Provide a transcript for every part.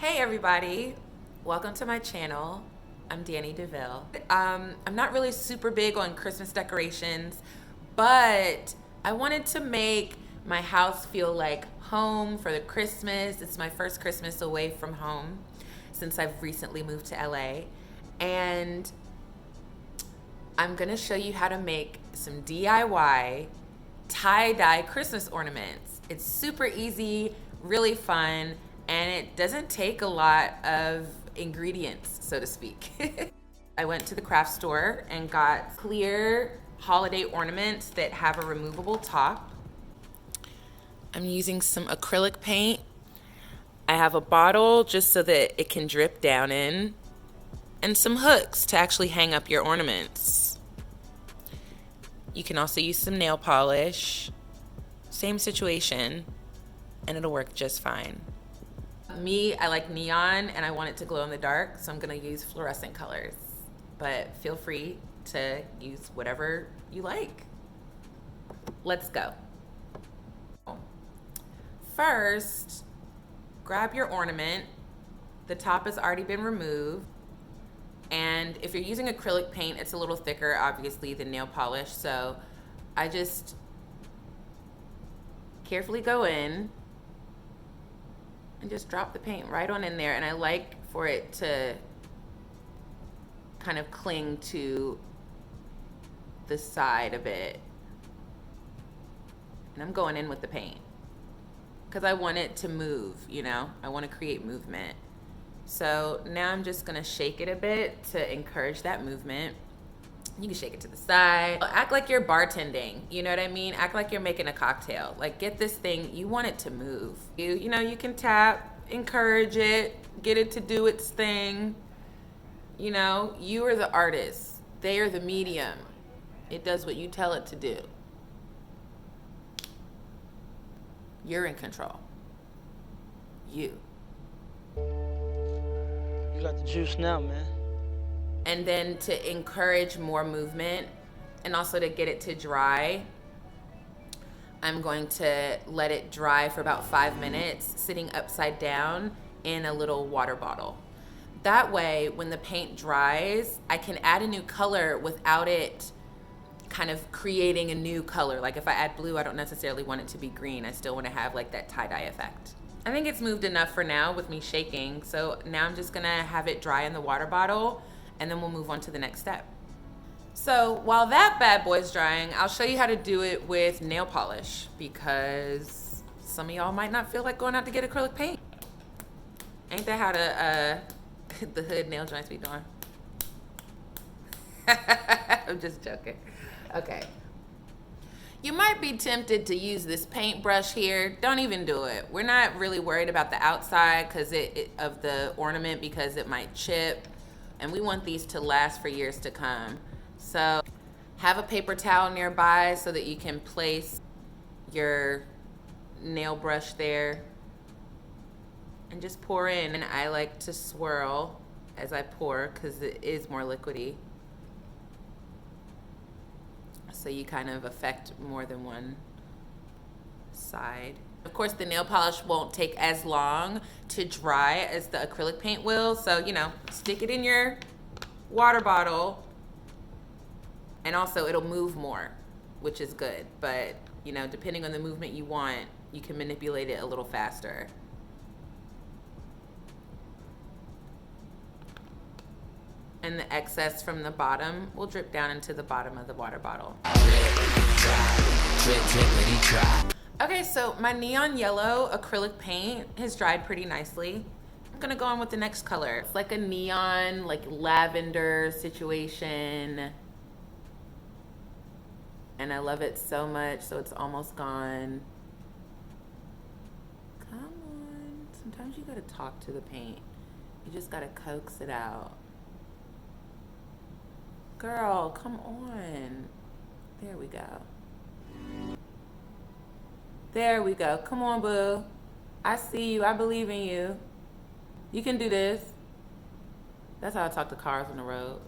Hey everybody, welcome to my channel. I'm Danny DeVille. I'm not really super big on Christmas decorations, but I wanted to make my house feel like home for the Christmas. It's my first Christmas away from home since I've recently moved to LA. And I'm gonna show you how to make some DIY tie-dye Christmas ornaments. It's super easy, really fun, and it doesn't take a lot of ingredients, so to speak. I went to the craft store and got clear holiday ornaments that have a removable top. I'm using some acrylic paint. I have a bottle just so that it can drip down in, and some hooks to actually hang up your ornaments. You can also use some nail polish. Same situation, and it'll work just fine. Me, I like neon and I want it to glow in the dark, so I'm gonna use fluorescent colors. But feel free to use whatever you like. Let's go. First, grab your ornament. The top has already been removed. And if you're using acrylic paint, it's a little thicker, obviously, than nail polish. So I just carefully go in and just drop the paint right on in there. And I like for it to kind of cling to the side a bit. And I'm going in with the paint because I want it to move, you know? I want to create movement. So now I'm just gonna shake it a bit to encourage that movement. You can shake it to the side. Act like you're bartending, you know what I mean? Act like you're making a cocktail. Like, get this thing, you want it to move. You know, you can tap, encourage it, get it to do its thing. You know, you are the artist. They are the medium. It does what you tell it to do. You're in control. You got the juice now, man. And then to encourage more movement and also to get it to dry, I'm going to let it dry for about 5 minutes, sitting upside down in a little water bottle. That way, when the paint dries, I can add a new color without it kind of creating a new color. Like if I add blue, I don't necessarily want it to be green. I still want to have like that tie-dye effect. I think it's moved enough for now with me shaking. So now I'm just gonna have it dry in the water bottle and then we'll move on to the next step. So while that bad boy's drying, I'll show you how to do it with nail polish because some of y'all might not feel like going out to get acrylic paint. Ain't that how the hood nail joints be doing? I'm just joking. Okay. You might be tempted to use this paintbrush here. Don't even do it. We're not really worried about the outside because of the ornament because it might chip. And we want these to last for years to come. So have a paper towel nearby so that you can place your nail brush there. And just pour in. And I like to swirl as I pour because it is more liquidy. So you kind of affect more than one side. Of course, the nail polish won't take as long to dry as the acrylic paint will. So, you know, stick it in your water bottle and also it'll move more, which is good. But, you know, depending on the movement you want, you can manipulate it a little faster. And the excess from the bottom will drip down into the bottom of the water bottle. Okay, so my neon yellow acrylic paint has dried pretty nicely. I'm gonna go on with the next color. It's like a neon, like lavender situation. And I love it so much, so it's almost gone. Come on, sometimes you gotta talk to the paint. You just gotta coax it out. Girl, come on. There we go. There we go. Come on, boo. I see you. I believe in you. You can do this. That's how I talk to cars on the road.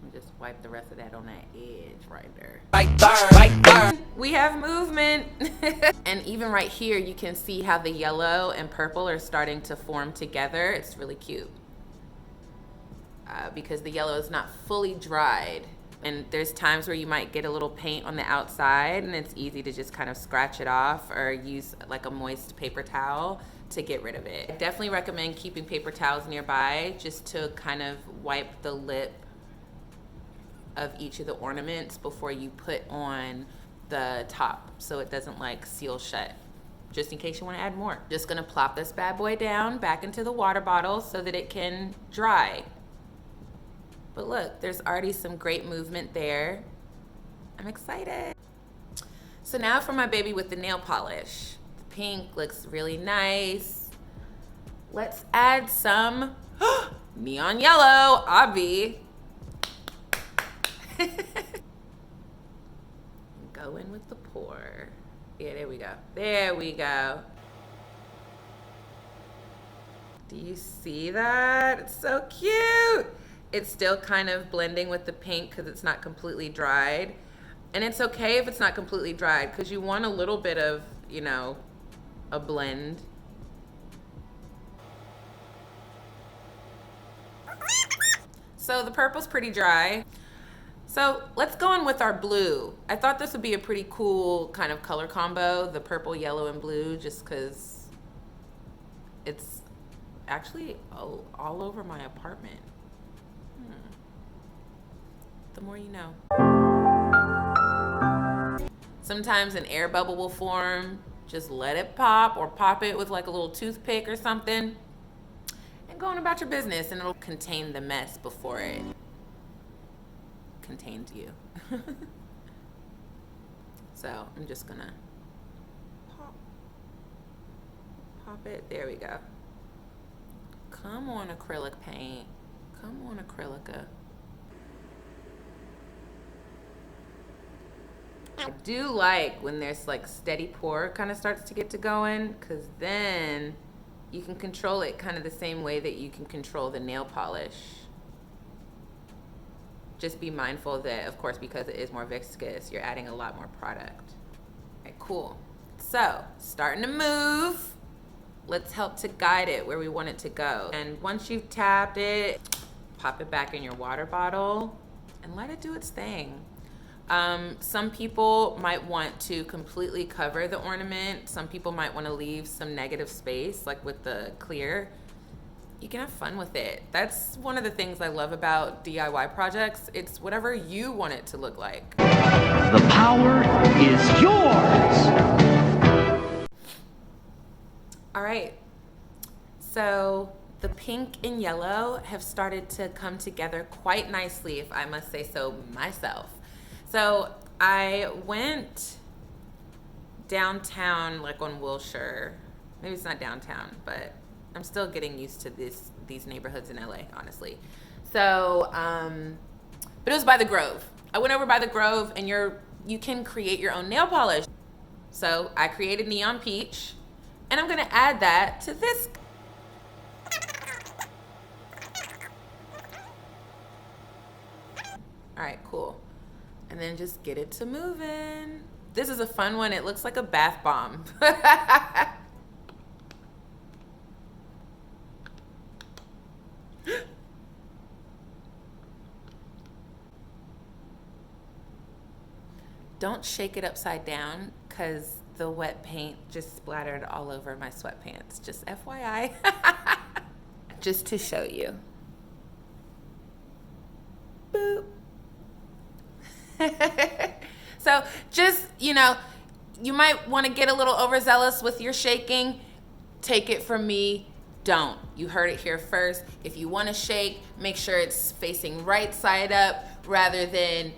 Let me just wipe the rest of that on that edge right there. Right there. We have movement. And even right here, you can see how the yellow and purple are starting to form together. It's really cute. Because the yellow is not fully dried. And there's times where you might get a little paint on the outside and it's easy to just kind of scratch it off or use like a moist paper towel to get rid of it. I definitely recommend keeping paper towels nearby just to kind of wipe the lip of each of the ornaments before you put on the top so it doesn't like seal shut, just in case you want to add more. Just gonna plop this bad boy down back into the water bottle so that it can dry. But look, there's already some great movement there. I'm excited. So now for my baby with the nail polish. The pink looks really nice. Let's add some neon yellow, obvi. Go in with the pour. Yeah, there we go. There we go. Do you see that? It's so cute. It's still kind of blending with the pink because it's not completely dried. And it's okay if it's not completely dried because you want a little bit of, you know, a blend. So the purple's pretty dry. So let's go in with our blue. I thought this would be a pretty cool kind of color combo, the purple, yellow, and blue, just because it's actually all over my apartment. The more you know. Sometimes an air bubble will form. Just let it pop or pop it with like a little toothpick or something and go on about your business, and it'll contain the mess before it contains you. So I'm just gonna pop it. There we go. Come on, acrylic paint. Come on, Acrylica. I do like when there's like steady pour kind of starts to get to going, because then you can control it kind of the same way that you can control the nail polish. Just be mindful that, of course, because it is more viscous, you're adding a lot more product. All right, cool. So, starting to move. Let's help to guide it where we want it to go. And once you've tapped it, pop it back in your water bottle and let it do its thing. Some people might want to completely cover the ornament. Some people might want to leave some negative space, like with the clear. You can have fun with it. That's one of the things I love about DIY projects. It's whatever you want it to look like. The power is yours. All right. So the pink and yellow have started to come together quite nicely, if I must say so myself. So I went downtown, like on Wilshire. Maybe it's not downtown, but I'm still getting used to these neighborhoods in LA, honestly. So, but it was by the Grove. I went over by the Grove, and you can create your own nail polish. So I created Neon Peach, and I'm gonna add that to this. All right, cool. And then just get it to moving. This is a fun one. It looks like a bath bomb. Don't shake it upside down because the wet paint just splattered all over my sweatpants. Just FYI. Just to show you. Boop. So just, you might want to get a little overzealous with your shaking. Take it from me, don't. You heard it here first. If you want to shake, make sure it's facing right side up rather than,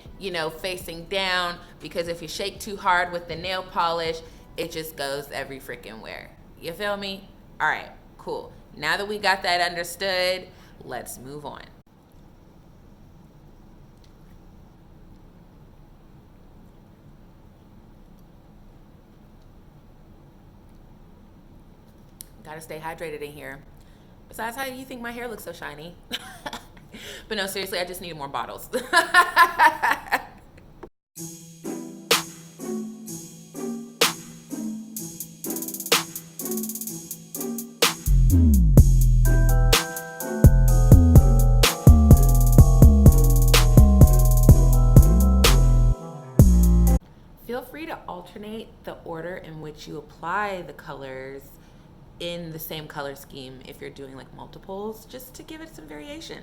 facing down, because if you shake too hard with the nail polish, it just goes every freaking where. You feel me? All right, cool. Now that we got that understood, let's move on. Gotta stay hydrated in here. Besides, how do you think my hair looks so shiny? But no, seriously, I just needed more bottles. Feel free to alternate the order in which you apply the colors in the same color scheme if you're doing like multiples, just to give it some variation.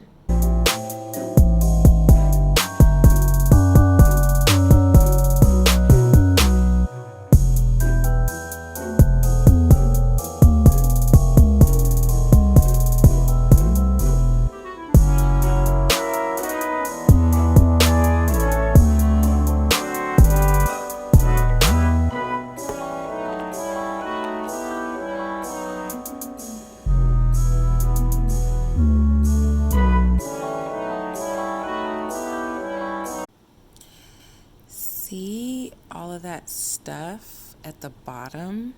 See all of that stuff at the bottom?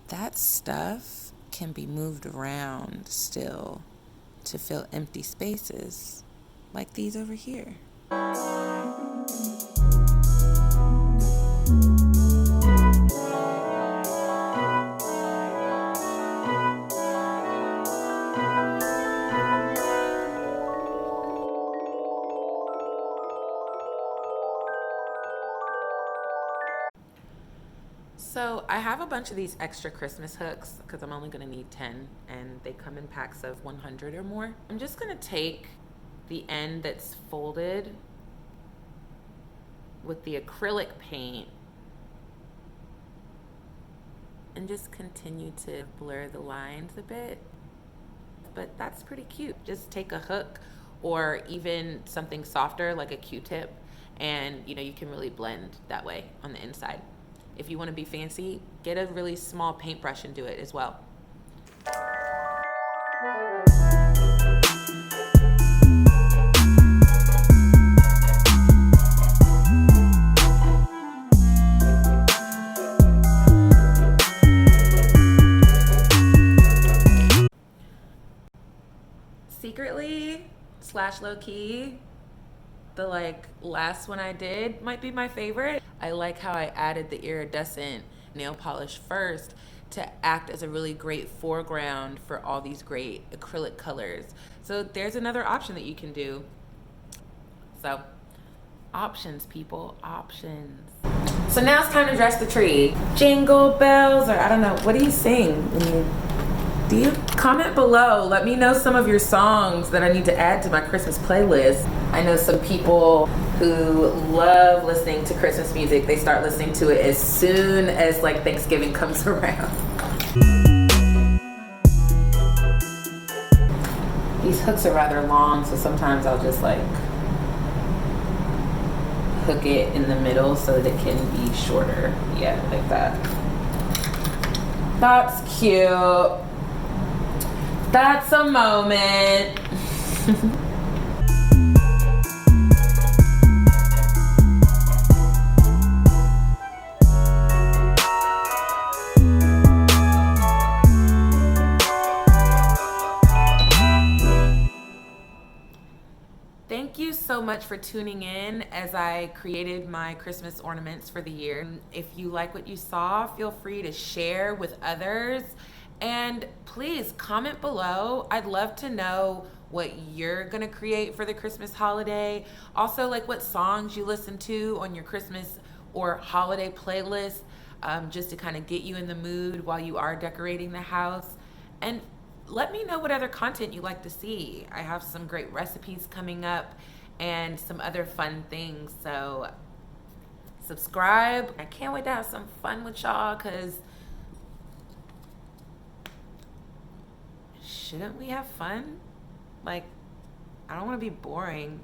That stuff can be moved around still to fill empty spaces, like these over here. So I have a bunch of these extra Christmas hooks because I'm only gonna need 10 and they come in packs of 100 or more. I'm just gonna take the end that's folded with the acrylic paint and just continue to blur the lines a bit. But that's pretty cute. Just take a hook or even something softer like a Q-tip and you can really blend that way on the inside. If you want to be fancy, get a really small paintbrush and do it as well. Secretly / low-key, the last one I did might be my favorite. I like how I added the iridescent nail polish first to act as a really great foreground for all these great acrylic colors. So there's another option that you can do. So options, people, options. So now it's time to dress the tree. Jingle bells, or I don't know, what do you sing when you do you? Comment below. Let me know some of your songs that I need to add to my Christmas playlist. I know some people who love listening to Christmas music. They start listening to it as soon as Thanksgiving comes around. These hooks are rather long, so sometimes I'll just hook it in the middle so that it can be shorter. Yeah, like that. That's cute. That's a moment. Thank you so much for tuning in as I created my Christmas ornaments for the year. If you like what you saw, feel free to share with others. And please comment below. I'd love to know what you're gonna create for the Christmas holiday. Also, what songs you listen to on your Christmas or holiday playlist, just to kind of get you in the mood while you are decorating the house. And let me know what other content you like to see. I have some great recipes coming up and some other fun things. So subscribe. I can't wait to have some fun with y'all, because shouldn't we have fun? I don't want to be boring.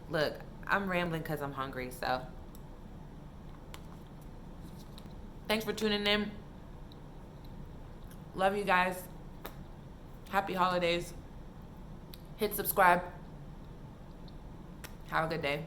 Look, I'm rambling because I'm hungry, so thanks for tuning in. Love you guys. Happy holidays. Hit subscribe. Have a good day.